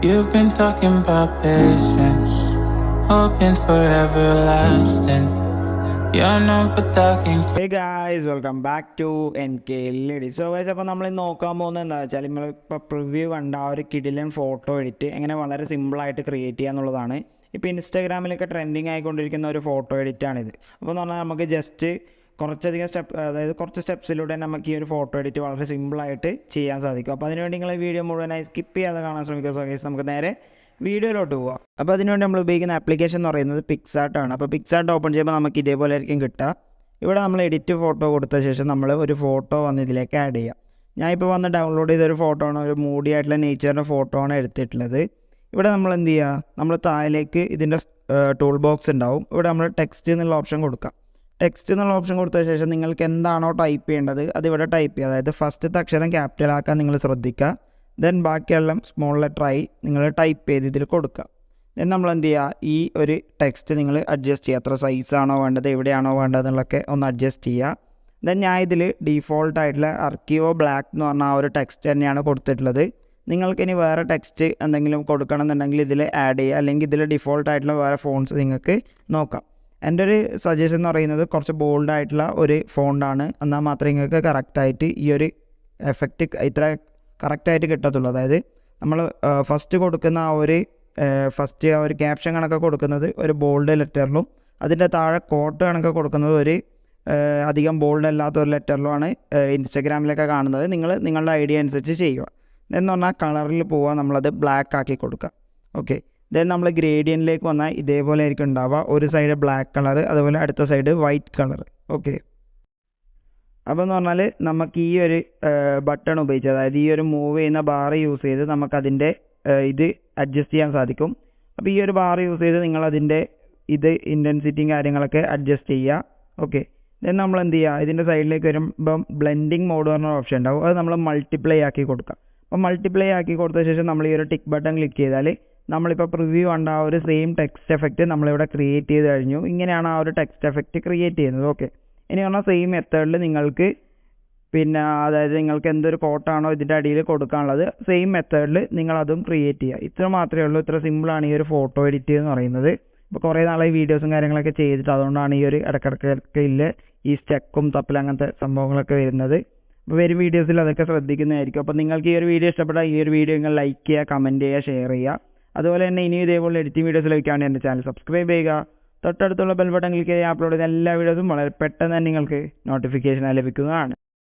You've been talking about patience, hoping for everlasting. You're known for talking. Hey guys, welcome back to NKL EDITS. So guys, അപ്പോൾ നമ്മൾ നോക്കാൻ പോകുന്നത് എന്താ വെച്ചാൽ നമ്മളിപ്പോൾ പ്രിവ്യൂ കണ്ട ആ ഒരു കിടിലൻ ഫോട്ടോ എഡിറ്റ് എങ്ങനെ വളരെ സിമ്പിളായിട്ട് ക്രിയേറ്റ് ചെയ്യുക എന്നുള്ളതാണ്. ഇപ്പോൾ ഇൻസ്റ്റാഗ്രാമിലൊക്കെ ട്രെൻഡിങ് ആയിക്കൊണ്ടിരിക്കുന്ന ഒരു ഫോട്ടോ എഡിറ്റാണിത്. അപ്പോൾ എന്ന് പറഞ്ഞാൽ നമുക്ക് ജസ്റ്റ് കുറച്ചധികം കുറച്ച് സ്റ്റെപ്സിലൂടെ നമുക്ക് ഈ ഒരു ഫോട്ടോ എഡിറ്റ് വളരെ സിമ്പിളായിട്ട് ചെയ്യാൻ സാധിക്കും. അപ്പോൾ അതിനുവേണ്ടി നിങ്ങൾ വീഡിയോ മുഴുവനായി സ്കിപ്പ് ചെയ്യാതെ കാണാൻ ശ്രമിക്കുക. സോ ഗൈസ്, നമുക്ക് നേരെ വീഡിയോയിലോട്ട് പോവാം. അപ്പോൾ അതിനുവേണ്ടി നമ്മൾ ഉപയോഗിക്കുന്ന ആപ്ലിക്കേഷൻ എന്ന് പറയുന്നത് പിക്സാർട്ടാണ്. അപ്പോൾ പിക്സാർട്ട് ഓപ്പൺ ചെയ്യുമ്പോൾ നമുക്ക് ഇതേപോലെ ആയിരിക്കും കിട്ടുക. ഇവിടെ നമ്മൾ എഡിറ്റ് ഫോട്ടോ കൊടുത്ത ശേഷം നമ്മൾ ഒരു ഫോട്ടോ വന്ന് ഇതിലേക്ക് ആഡ് ചെയ്യാം. ഞാൻ ഇപ്പോൾ വന്ന് ഡൗൺലോഡ് ചെയ്തൊരു ഫോട്ടോ ആണ്, ഒരു മൂഡി ആയിട്ടുള്ള നേച്ചറിൻ്റെ ഫോട്ടോ ആണ് എടുത്തിട്ടുള്ളത്. ഇവിടെ നമ്മൾ എന്ത് ചെയ്യുക, നമ്മൾ താഴേക്ക് ഇതിൻ്റെ ടൂൾ ബോക്സ് ഉണ്ടാവും. ഇവിടെ നമ്മൾ ടെക്സ്റ്റ് എന്നുള്ള ഓപ്ഷൻ കൊടുക്കാം. ടെക്സ്റ്റ് എന്നുള്ള ഓപ്ഷൻ കൊടുത്ത ശേഷം നിങ്ങൾക്ക് എന്താണോ ടൈപ്പ് ചെയ്യേണ്ടത് അതിവിടെ ടൈപ്പ് ചെയ്യുക. അതായത് ഫസ്റ്റത്തെ അക്ഷരം ക്യാപിറ്റൽ ആക്കാൻ നിങ്ങൾ ശ്രദ്ധിക്കുക. ദെൻ ബാക്കിയെല്ലാം സ്മോൾ ലെറ്ററായി നിങ്ങൾ ടൈപ്പ് ചെയ്ത് ഇതിൽ കൊടുക്കുക. ദെൻ നമ്മൾ എന്ത് ചെയ്യുക, ഈ ഒരു ടെക്സ്റ്റ് നിങ്ങൾ അഡ്ജസ്റ്റ് ചെയ്യുക. എത്ര സൈസാണോ വേണ്ടത്, എവിടെയാണോ വേണ്ടത് എന്നുള്ളതൊക്കെ ഒന്ന് അഡ്ജസ്റ്റ് ചെയ്യുക. ദെൻ ഞാൻ ഇതിൽ ഡീഫോൾട്ടായിട്ടുള്ള അർക്കിയോ ബ്ലാക്ക് എന്ന് പറഞ്ഞ ആ ഒരു ടെക്സ്റ്റ് തന്നെയാണ് കൊടുത്തിട്ടുള്ളത്. നിങ്ങൾക്കിനി വേറെ ടെക്സ്റ്റ് എന്തെങ്കിലും കൊടുക്കണം എന്നുണ്ടെങ്കിൽ ഇതിൽ ആഡ് ചെയ്യുക, അല്ലെങ്കിൽ ഇതിൽ ഡീഫോൾട്ടായിട്ടുള്ള വേറെ ഫോൺസ് നിങ്ങൾക്ക് നോക്കാം. എൻ്റെ ഒരു സജഷൻ എന്ന് പറയുന്നത് കുറച്ച് ബോൾഡായിട്ടുള്ള ഒരു ഫോണ്ടാണ്, എന്നാൽ മാത്രമേ നിങ്ങൾക്ക് കറക്റ്റായിട്ട് ഈ ഒരു എഫക്റ്റ് ഇത്ര കറക്റ്റായിട്ട് കിട്ടത്തുള്ളൂ. അതായത് നമ്മൾ ഫസ്റ്റ് കൊടുക്കുന്ന ആ ഒരു ക്യാപ്ഷൻ കണക്ക് കൊടുക്കുന്നത് ഒരു ബോൾഡ് ലെറ്ററിലും അതിൻ്റെ താഴെ കോട്ട് കണക്ക് കൊടുക്കുന്നത് ഒരു അധികം ബോൾഡ് അല്ലാത്ത ഒരു ലെറ്ററിലുമാണ് ഇൻസ്റ്റഗ്രാമിലൊക്കെ കാണുന്നത്. നിങ്ങളുടെ ഐഡിയ അനുസരിച്ച് ചെയ്യുക. എന്ന് പറഞ്ഞാൽ കളറിൽ പോവുക, നമ്മളത് ബ്ലാക്ക് ആക്കി കൊടുക്കുക. ഓക്കെ, ദെൻ നമ്മൾ ഗ്രേഡിയൻറ്റിലേക്ക് വന്നാൽ ഇതേപോലെ ആയിരിക്കും ഉണ്ടാവുക. ഒരു സൈഡ് ബ്ലാക്ക് കളർ, അതുപോലെ അടുത്ത സൈഡ് വൈറ്റ് കളർ. ഓക്കെ, അപ്പോൾ എന്ന് പറഞ്ഞാൽ നമുക്ക് ഈ ഒരു ബട്ടൺ ഉപയോഗിച്ച്, അതായത് ഈ ഒരു മൂവ് ചെയ്യുന്ന ബാർ യൂസ് ചെയ്ത് നമുക്കതിൻ്റെ ഇത് അഡ്ജസ്റ്റ് ചെയ്യാൻ സാധിക്കും. അപ്പോൾ ഈ ഒരു ബാർ യൂസ് ചെയ്ത് നിങ്ങളതിൻ്റെ ഇൻറ്റൻസിറ്റിയും കാര്യങ്ങളൊക്കെ അഡ്ജസ്റ്റ് ചെയ്യുക. ഓക്കെ, ദെൻ നമ്മൾ എന്ത് ചെയ്യുക, ഇതിൻ്റെ സൈഡിലേക്ക് വരുമ്പം ബ്ലെൻഡിങ് മോഡ് പറഞ്ഞ ഓപ്ഷൻ ഉണ്ടാവും. അത് നമ്മൾ മൾട്ടിപ്ലൈ ആക്കി കൊടുക്കുക. അപ്പോൾ മൾട്ടിപ്ലൈ ആക്കി കൊടുത്ത ശേഷം നമ്മൾ ഈ ഒരു ടിക്ക് ബട്ടൺ ക്ലിക്ക് ചെയ്താൽ നമ്മളിപ്പോൾ പ്രിവ്യൂ കണ്ട ആ ഒരു സെയിം ടെക്സ്റ്റ് എഫക്റ്റ് നമ്മളിവിടെ ക്രിയേറ്റ് ചെയ്ത് കഴിഞ്ഞു. ഇങ്ങനെയാണ് ആ ഒരു ടെക്സ്റ്റ് എഫക്റ്റ് ക്രിയേറ്റ് ചെയ്യുന്നത്. ഓക്കെ, ഇനി പറഞ്ഞാൽ സെയിം മെത്തേഡിൽ നിങ്ങൾക്ക് അതായത് നിങ്ങൾക്ക് എന്തൊരു കോട്ടാണോ ഇതിൻ്റെ അടിയിൽ കൊടുക്കാനുള്ളത് സെയിം മെത്തേഡിൽ നിങ്ങളതും ക്രിയേറ്റ് ചെയ്യുക. ഇത്ര മാത്രമേ ഉള്ളൂ. ഇത്ര സിമ്പിളാണ് ഈ ഒരു ഫോട്ടോ എഡിറ്റ് എന്ന് പറയുന്നത്. ഇപ്പോൾ കുറേ നാളായി വീഡിയോസും കാര്യങ്ങളൊക്കെ ചെയ്തിട്ട്, അതുകൊണ്ടാണ് ഈ ഒരു ഇടക്കിടക്കില്ല ഈ സ്റ്റെക്കും തപ്പലും അങ്ങനത്തെ സംഭവങ്ങളൊക്കെ വരുന്നത്. അപ്പോൾ വരും വീഡിയോസിൽ അതൊക്കെ ശ്രദ്ധിക്കുന്നതായിരിക്കും. അപ്പോൾ നിങ്ങൾക്ക് ഈ ഒരു വീഡിയോ ഇഷ്ടപ്പെട്ടാൽ ഈ ഒരു വീഡിയോ നിങ്ങൾ ലൈക്ക് ചെയ്യുക, കമൻറ്റ് ചെയ്യുക, ഷെയർ ചെയ്യുക. അതുപോലെ തന്നെ ഇനി ഇതേപോലെ എഡിറ്റിംഗ് വീഡിയോസ് ലഭിക്കാൻ എൻ്റെ ചാനൽ സബ്സ്ക്രൈബ് ചെയ്യുക. തൊട്ടടുത്തുള്ള ബെൽ ബട്ടൺ ക്ലിക്ക് ചെയ്യുക. അപ്ലോഡ് ചെയ്യുന്ന എല്ലാ വീഡിയോസും വളരെ പെട്ടെന്ന് തന്നെ നിങ്ങൾക്ക് നോട്ടിഫിക്കേഷൻ ലഭിക്കുന്നതാണ്.